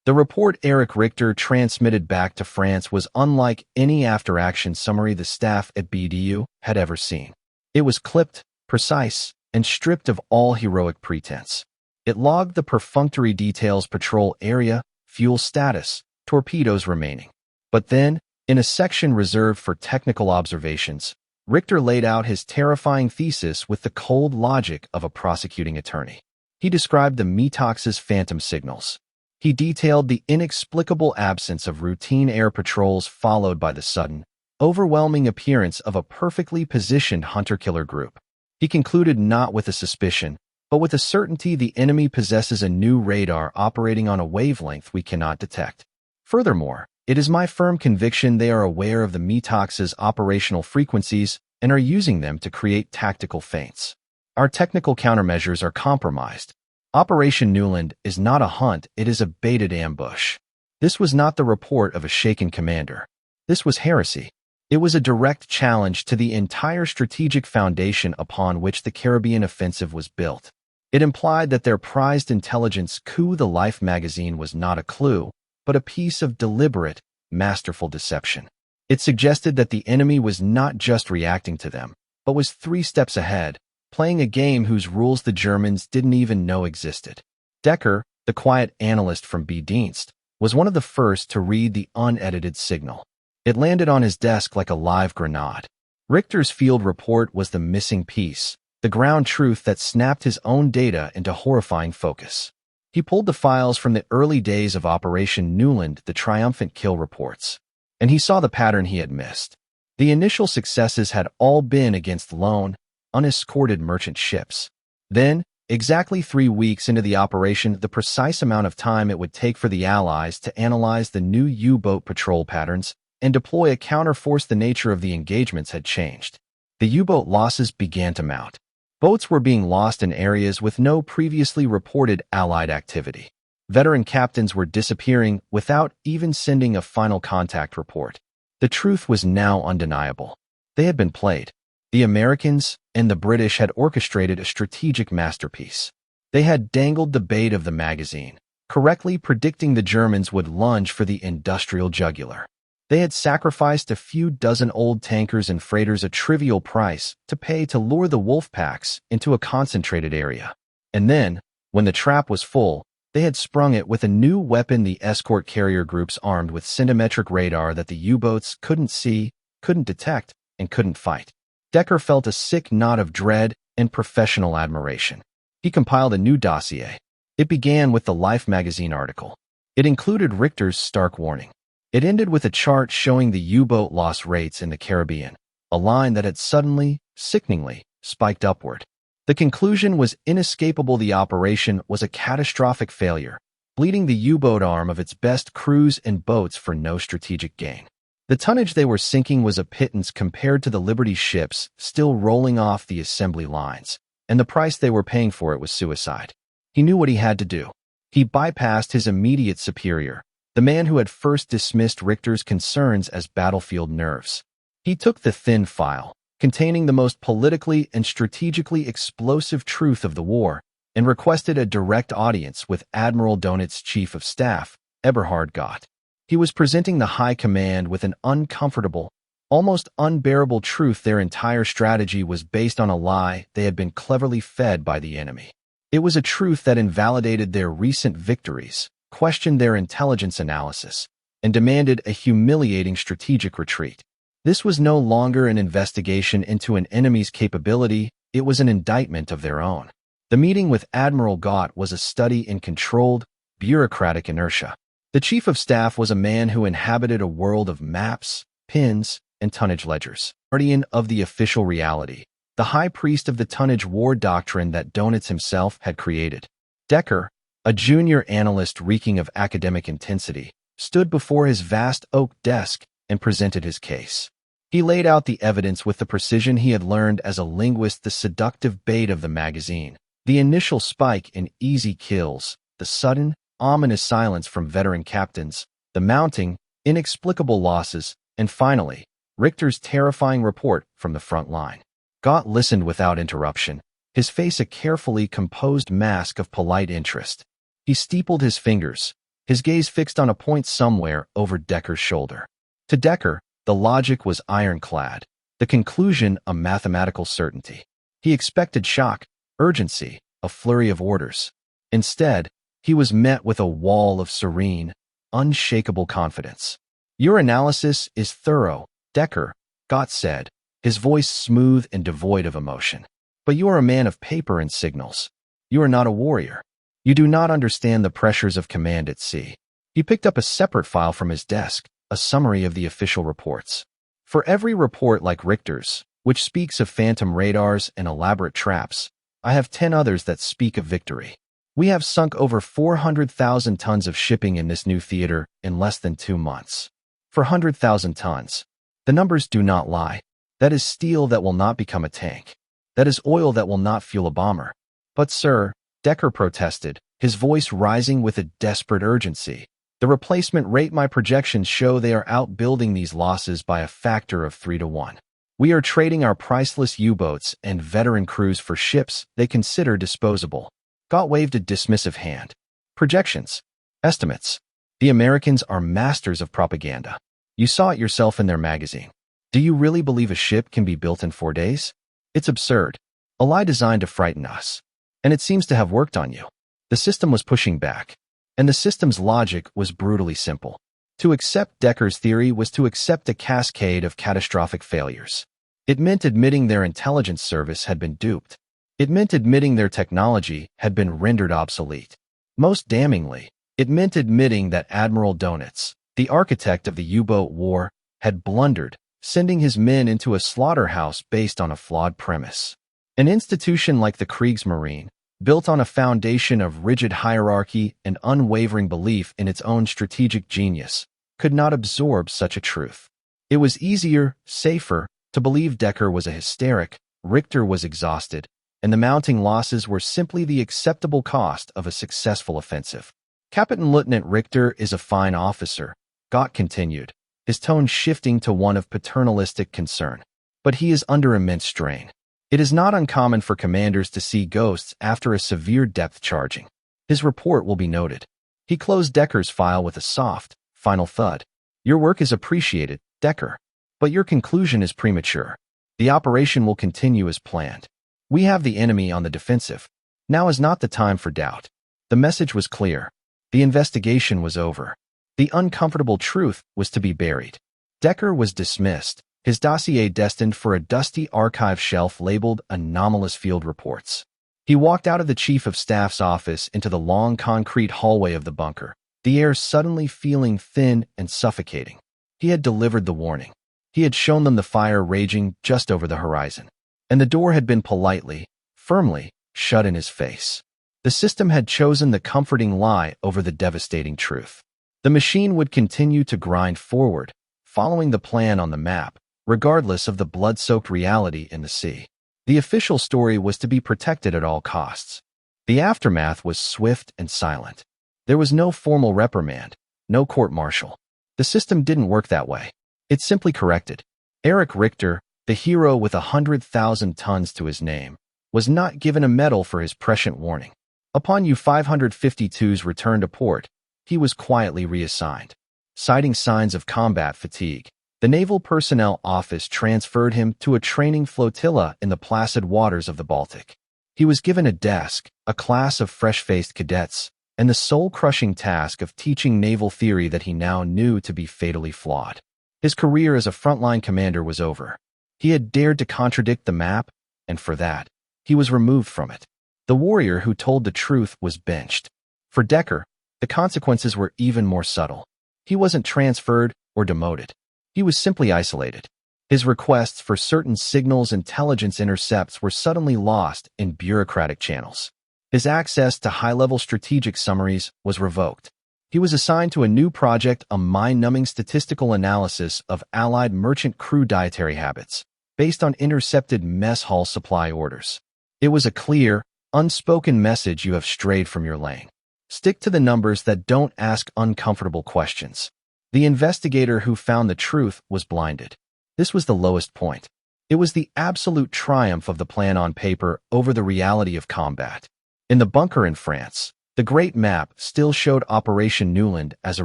The report Eric Richter transmitted back to France was unlike any after-action summary the staff at BDU had ever seen. It was clipped, precise, and stripped of all heroic pretense. It logged the perfunctory details: patrol area, fuel status, torpedoes remaining. But then, in a section reserved for technical observations, Richter laid out his terrifying thesis with the cold logic of a prosecuting attorney. He described the METOX's phantom signals. He detailed the inexplicable absence of routine air patrols followed by the sudden, overwhelming appearance of a perfectly positioned hunter-killer group. He concluded not with a suspicion, but with a certainty the enemy possesses a new radar operating on a wavelength we cannot detect. Furthermore, it is my firm conviction they are aware of the METOX's operational frequencies and are using them to create tactical feints. Our technical countermeasures are compromised. Operation Newland is not a hunt, it is a baited ambush. This was not the report of a shaken commander. This was heresy. It was a direct challenge to the entire strategic foundation upon which the Caribbean offensive was built. It implied that their prized intelligence coup, the Life magazine, was not a clue, but a piece of deliberate, masterful deception. It suggested that the enemy was not just reacting to them, but was 3 steps ahead, playing a game whose rules the Germans didn't even know existed. Decker, the quiet analyst from B-Dienst, was one of the first to read the unedited signal. It landed on his desk like a live grenade. Richter's field report was the missing piece, the ground truth that snapped his own data into horrifying focus. He pulled the files from the early days of Operation Newland, the triumphant kill reports, and he saw the pattern he had missed. The initial successes had all been against lone, unescorted merchant ships. Then, exactly 3 weeks into the operation, the precise amount of time it would take for the Allies to analyze the new U-boat patrol patterns and deploy a counterforce, the nature of the engagements had changed. The U-boat losses began to mount. Boats were being lost in areas with no previously reported Allied activity. Veteran captains were disappearing without even sending a final contact report. The truth was now undeniable. They had been played. The Americans and the British had orchestrated a strategic masterpiece. They had dangled the bait of the magazine, correctly predicting the Germans would lunge for the industrial jugular. They had sacrificed a few dozen old tankers and freighters, a trivial price to pay to lure the wolfpacks into a concentrated area. And then, when the trap was full, they had sprung it with a new weapon, the escort carrier groups armed with centimetric radar that the U-boats couldn't see, couldn't detect, and couldn't fight. Decker felt a sick knot of dread and professional admiration. He compiled a new dossier. It began with the Life magazine article. It included Richter's stark warning. It ended with a chart showing the U-boat loss rates in the Caribbean, a line that had suddenly, sickeningly, spiked upward. The conclusion was inescapable: the operation was a catastrophic failure, bleeding the U-boat arm of its best crews and boats for no strategic gain. The tonnage they were sinking was a pittance compared to the Liberty ships still rolling off the assembly lines, and the price they were paying for it was suicide. He knew what he had to do. He bypassed his immediate superior, the man who had first dismissed Richter's concerns as battlefield nerves. He took the thin file, containing the most politically and strategically explosive truth of the war, and requested a direct audience with Admiral Dönitz, Chief of Staff, Eberhard Gott. He was presenting the High Command with an uncomfortable, almost unbearable truth: their entire strategy was based on a lie they had been cleverly fed by the enemy. It was a truth that invalidated their recent victories, questioned their intelligence analysis, and demanded a humiliating strategic retreat. This was no longer an investigation into an enemy's capability, it was an indictment of their own. The meeting with Admiral Gott was a study in controlled, bureaucratic inertia. The chief of staff was a man who inhabited a world of maps, pins, and tonnage ledgers, guardian of the official reality, the high priest of the tonnage war doctrine that Dönitz himself had created. Decker, a junior analyst reeking of academic intensity, stood before his vast oak desk and presented his case. He laid out the evidence with the precision he had learned as a linguist, the seductive bait of the magazine, the initial spike in easy kills, the sudden, ominous silence from veteran captains, the mounting, inexplicable losses, and finally, Richter's terrifying report from the front line. Gott listened without interruption, his face a carefully composed mask of polite interest. He steepled his fingers, his gaze fixed on a point somewhere over Decker's shoulder. To Decker, the logic was ironclad, the conclusion a mathematical certainty. He expected shock, urgency, a flurry of orders. Instead, he was met with a wall of serene, unshakable confidence. "Your analysis is thorough, Decker," Gott said, his voice smooth and devoid of emotion. "But you are a man of paper and signals. You are not a warrior. You do not understand the pressures of command at sea." He picked up a separate file from his desk, a summary of the official reports. "For every report like Richter's, which speaks of phantom radars and elaborate traps, I have 10 others that speak of victory. We have sunk over 400,000 tons of shipping in this new theater in less than 2 months. 400,000 tons. The numbers do not lie. That is steel that will not become a tank. That is oil that will not fuel a bomber." "But sir," Decker protested, his voice rising with a desperate urgency, "the replacement rate, my projections show they are outbuilding these losses by a factor of 3 to 1. We are trading our priceless U-boats and veteran crews for ships they consider disposable." Gott waved a dismissive hand. "Projections. Estimates. The Americans are masters of propaganda. You saw it yourself in their magazine. Do you really believe a ship can be built in 4 days? It's absurd. A lie designed to frighten us. And it seems to have worked on you." The system was pushing back. And the system's logic was brutally simple. To accept Decker's theory was to accept a cascade of catastrophic failures. It meant admitting their intelligence service had been duped. It meant admitting their technology had been rendered obsolete. Most damningly, it meant admitting that Admiral Dönitz, the architect of the U-boat war, had blundered, sending his men into a slaughterhouse based on a flawed premise. An institution like the Kriegsmarine, built on a foundation of rigid hierarchy and unwavering belief in its own strategic genius, could not absorb such a truth. It was easier, safer, to believe Decker was a hysteric, Richter was exhausted, and the mounting losses were simply the acceptable cost of a successful offensive. "Captain Lieutenant Richter is a fine officer," Gott continued, his tone shifting to one of paternalistic concern. "But he is under immense strain. It is not uncommon for commanders to see ghosts after a severe depth charging. His report will be noted." He closed Decker's file with a soft, final thud. "Your work is appreciated, Decker. But your conclusion is premature. The operation will continue as planned. We have the enemy on the defensive. Now is not the time for doubt." The message was clear. The investigation was over. The uncomfortable truth was to be buried. Decker was dismissed, his dossier destined for a dusty archive shelf labeled Anomalous Field Reports. He walked out of the Chief of Staff's office into the long concrete hallway of the bunker, the air suddenly feeling thin and suffocating. He had delivered the warning. He had shown them the fire raging just over the horizon. And the door had been politely, firmly, shut in his face. The system had chosen the comforting lie over the devastating truth. The machine would continue to grind forward, following the plan on the map, regardless of the blood-soaked reality in the sea. The official story was to be protected at all costs. The aftermath was swift and silent. There was no formal reprimand, no court-martial. The system didn't work that way. It simply corrected. Erich Richter, the hero with 100,000 tons to his name, was not given a medal for his prescient warning. Upon U-552's return to port, he was quietly reassigned. Citing signs of combat fatigue, the Naval Personnel Office transferred him to a training flotilla in the placid waters of the Baltic. He was given a desk, a class of fresh-faced cadets, and the soul-crushing task of teaching naval theory that he now knew to be fatally flawed. His career as a frontline commander was over. He had dared to contradict the map, and for that, he was removed from it. The warrior who told the truth was benched. For Decker, the consequences were even more subtle. He wasn't transferred or demoted. He was simply isolated. His requests for certain signals intelligence intercepts were suddenly lost in bureaucratic channels. His access to high-level strategic summaries was revoked. He was assigned to a new project, a mind-numbing statistical analysis of Allied merchant crew dietary habits, based on intercepted mess hall supply orders. It was a clear, unspoken message: you have strayed from your lane. Stick to the numbers that don't ask uncomfortable questions. The investigator who found the truth was blinded. This was the lowest point. It was the absolute triumph of the plan on paper over the reality of combat. In the bunker in France, the Great Map still showed Operation Newland as a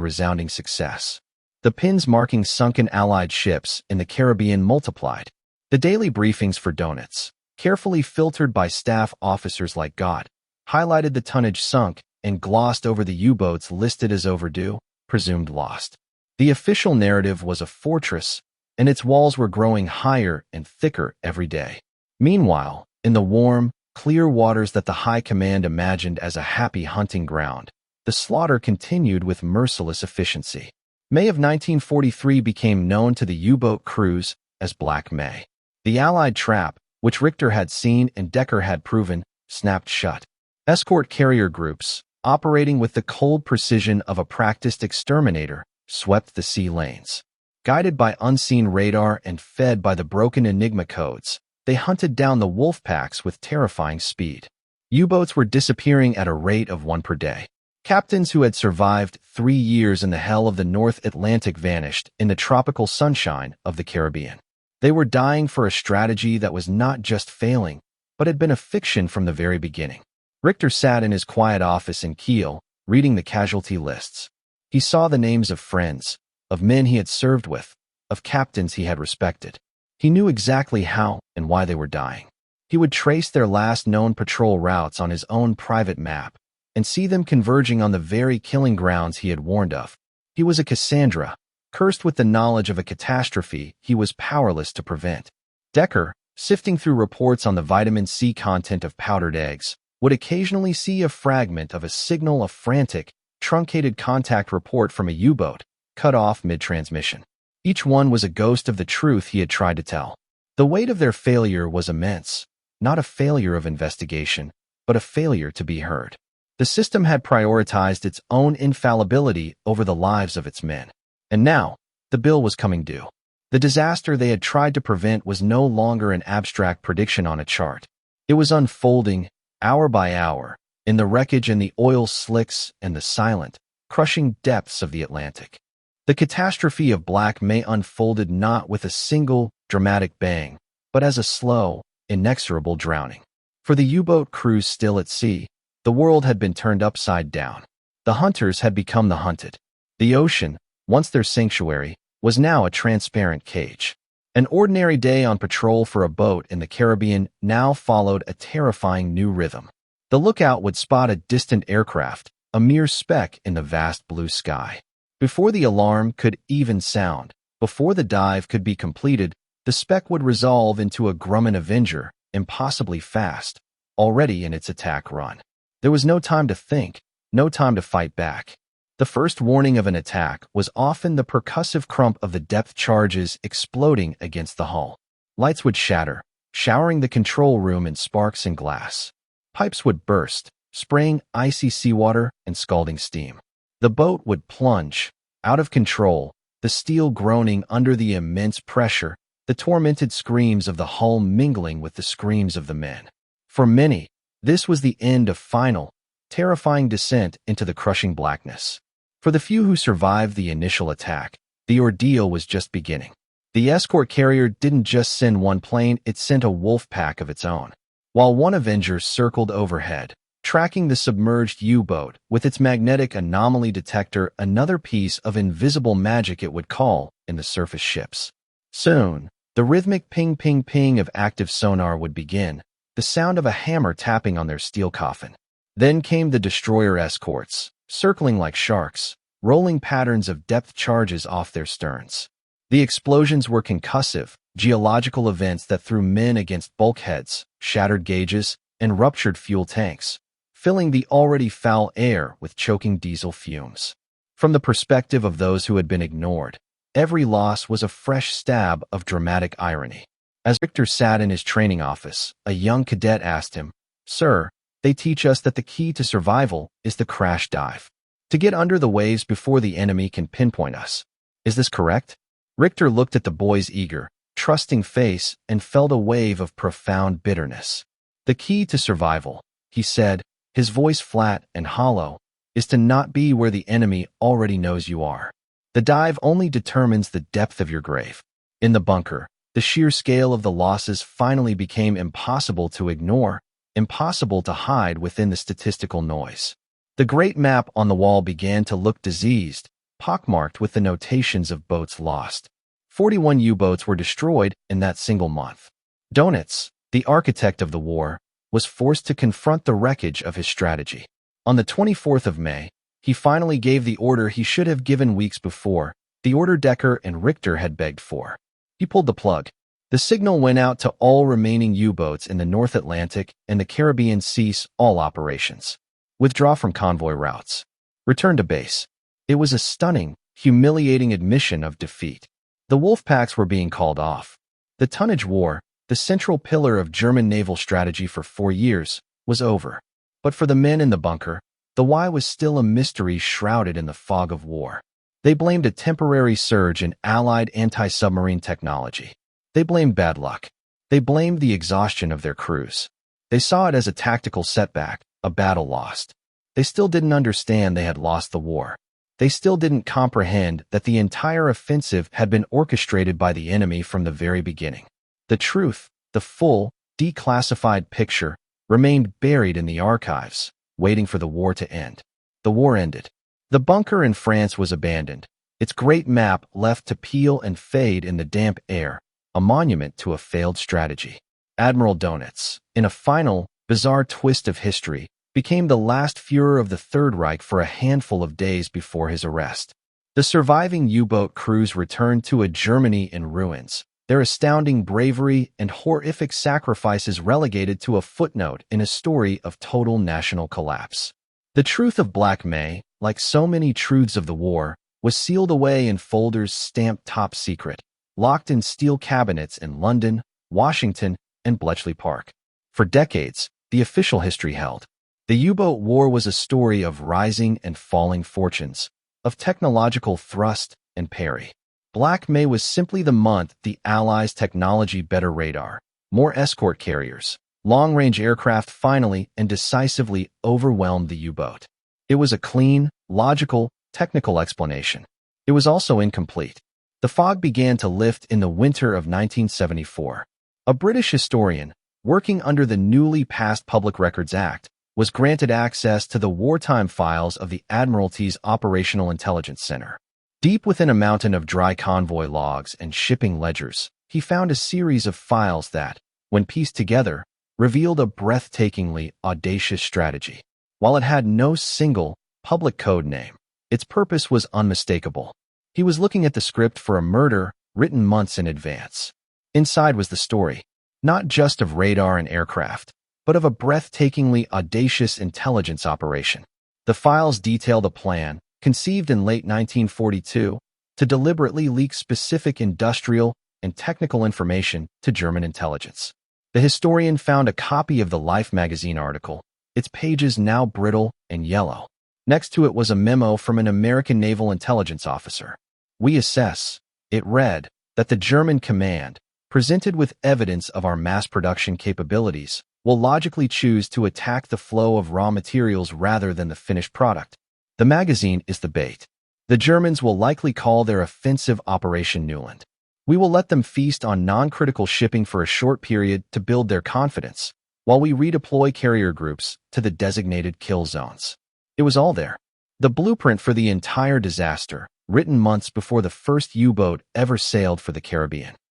resounding success. The pins marking sunken Allied ships in the Caribbean multiplied. The daily briefings for Dönitz, carefully filtered by staff officers like God, highlighted the tonnage sunk and glossed over the U-boats listed as overdue, presumed lost. The official narrative was a fortress, and its walls were growing higher and thicker every day. Meanwhile, in the warm, clear waters that the High Command imagined as a happy hunting ground, the slaughter continued with merciless efficiency. May of 1943 became known to the U-boat crews as Black May. The Allied trap, which Richter had seen and Decker had proven, snapped shut. Escort carrier groups, operating with the cold precision of a practiced exterminator, swept the sea lanes. Guided by unseen radar and fed by the broken Enigma codes, they hunted down the wolfpacks with terrifying speed. U-boats were disappearing at a rate of one per day. Captains who had survived 3 years in the hell of the North Atlantic vanished in the tropical sunshine of the Caribbean. They were dying for a strategy that was not just failing, but had been a fiction from the very beginning. Richter sat in his quiet office in Kiel, reading the casualty lists. He saw the names of friends, of men he had served with, of captains he had respected. He knew exactly how and why they were dying. He would trace their last known patrol routes on his own private map and see them converging on the very killing grounds he had warned of. He was a Cassandra, cursed with the knowledge of a catastrophe he was powerless to prevent. Decker, sifting through reports on the vitamin C content of powdered eggs, would occasionally see a fragment of a signal, a frantic, truncated contact report from a U-boat, cut off mid-transmission. Each one was a ghost of the truth he had tried to tell. The weight of their failure was immense, not a failure of investigation, but a failure to be heard. The system had prioritized its own infallibility over the lives of its men. And now, the bill was coming due. The disaster they had tried to prevent was no longer an abstract prediction on a chart. It was unfolding, hour by hour, in the wreckage and the oil slicks and the silent, crushing depths of the Atlantic. The catastrophe of Black May unfolded not with a single, dramatic bang, but as a slow, inexorable drowning. For the U-boat crews still at sea, the world had been turned upside down. The hunters had become the hunted. The ocean, once their sanctuary, was now a transparent cage. An ordinary day on patrol for a boat in the Caribbean now followed a terrifying new rhythm. The lookout would spot a distant aircraft, a mere speck in the vast blue sky. Before the alarm could even sound, before the dive could be completed, the speck would resolve into a Grumman Avenger, impossibly fast, already in its attack run. There was no time to think, no time to fight back. The first warning of an attack was often the percussive crump of the depth charges exploding against the hull. Lights would shatter, showering the control room in sparks and glass. Pipes would burst, spraying icy seawater and scalding steam. The boat would plunge, out of control, the steel groaning under the immense pressure, the tormented screams of the hull mingling with the screams of the men. For many, this was the end of final, terrifying descent into the crushing blackness. For the few who survived the initial attack, the ordeal was just beginning. The escort carrier didn't just send one plane, it sent a wolf pack of its own. While one Avenger circled overhead, tracking the submerged U-boat with its magnetic anomaly detector, another piece of invisible magic it would call in the surface ships. Soon, the rhythmic ping-ping-ping of active sonar would begin, the sound of a hammer tapping on their steel coffin. Then came the destroyer escorts, circling like sharks, rolling patterns of depth charges off their sterns. The explosions were concussive, geological events that threw men against bulkheads, shattered gauges, and ruptured fuel tanks, filling the already foul air with choking diesel fumes. From the perspective of those who had been ignored, every loss was a fresh stab of dramatic irony. As Richter sat in his training office, a young cadet asked him, "Sir, they teach us that the key to survival is the crash dive. To get under the waves before the enemy can pinpoint us. Is this correct?" Richter looked at the boy's eager, trusting face and felt a wave of profound bitterness. "The key to survival," he said, his voice flat and hollow, "is to not be where the enemy already knows you are. The dive only determines the depth of your grave." In the bunker, the sheer scale of the losses finally became impossible to ignore, impossible to hide within the statistical noise. The great map on the wall began to look diseased, pockmarked with the notations of boats lost. 41 U-boats were destroyed in that single month. Dönitz, the architect of the war, was forced to confront the wreckage of his strategy. On the 24th of May, he finally gave the order he should have given weeks before, the order Decker and Richter had begged for. He pulled the plug. The signal went out to all remaining U-boats in the North Atlantic and the Caribbean: cease all operations. Withdraw from convoy routes. Return to base. It was a stunning, humiliating admission of defeat. The wolfpacks were being called off. The Tonnage War, the central pillar of German naval strategy for 4 years, was over. But for the men in the bunker, the why was still a mystery shrouded in the fog of war. They blamed a temporary surge in Allied anti-submarine technology. They blamed bad luck. They blamed the exhaustion of their crews. They saw it as a tactical setback, a battle lost. They still didn't understand they had lost the war. They still didn't comprehend that the entire offensive had been orchestrated by the enemy from the very beginning. The truth, the full, declassified picture, remained buried in the archives, waiting for the war to end. The war ended. The bunker in France was abandoned, its great map left to peel and fade in the damp air, a monument to a failed strategy. Admiral Dönitz, in a final, bizarre twist of history, became the last Führer of the Third Reich for a handful of days before his arrest. The surviving U-boat crews returned to a Germany in ruins, their astounding bravery and horrific sacrifices relegated to a footnote in a story of total national collapse. The truth of Black May, like so many truths of the war, was sealed away in folders stamped top secret, locked in steel cabinets in London, Washington, and Bletchley Park. For decades, the official history held. The U-boat war was a story of rising and falling fortunes, of technological thrust and parry. Black May was simply the month the Allies' technology better radar, more escort carriers, long-range aircraft finally and decisively overwhelmed the U-boat. It was a clean, logical, technical explanation. It was also incomplete. The fog began to lift in the winter of 1974. A British historian, working under the newly passed Public Records Act, was granted access to the wartime files of the Admiralty's Operational Intelligence Center. Deep within a mountain of dry convoy logs and shipping ledgers, he found a series of files that, when pieced together, revealed a breathtakingly audacious strategy. While it had no single, public code name, its purpose was unmistakable. He was looking at the script for a murder written months in advance. Inside was the story, not just of radar and aircraft, but of a breathtakingly audacious intelligence operation. The files detailed a plan, conceived in late 1942, to deliberately leak specific industrial and technical information to German intelligence. The historian found a copy of the Life magazine article, its pages now brittle and yellow. Next to it was a memo from an American naval intelligence officer. "We assess," it read, "that the German command, presented with evidence of our mass production capabilities, will logically choose to attack the flow of raw materials rather than the finished product. The magazine is the bait. The Germans will likely call their offensive Operation Newland. We will let them feast on non-critical shipping for a short period to build their confidence, while we redeploy carrier groups to the designated kill zones." It was all there. The blueprint for the entire disaster, written months before the first U-boat ever sailed for the Caribbean.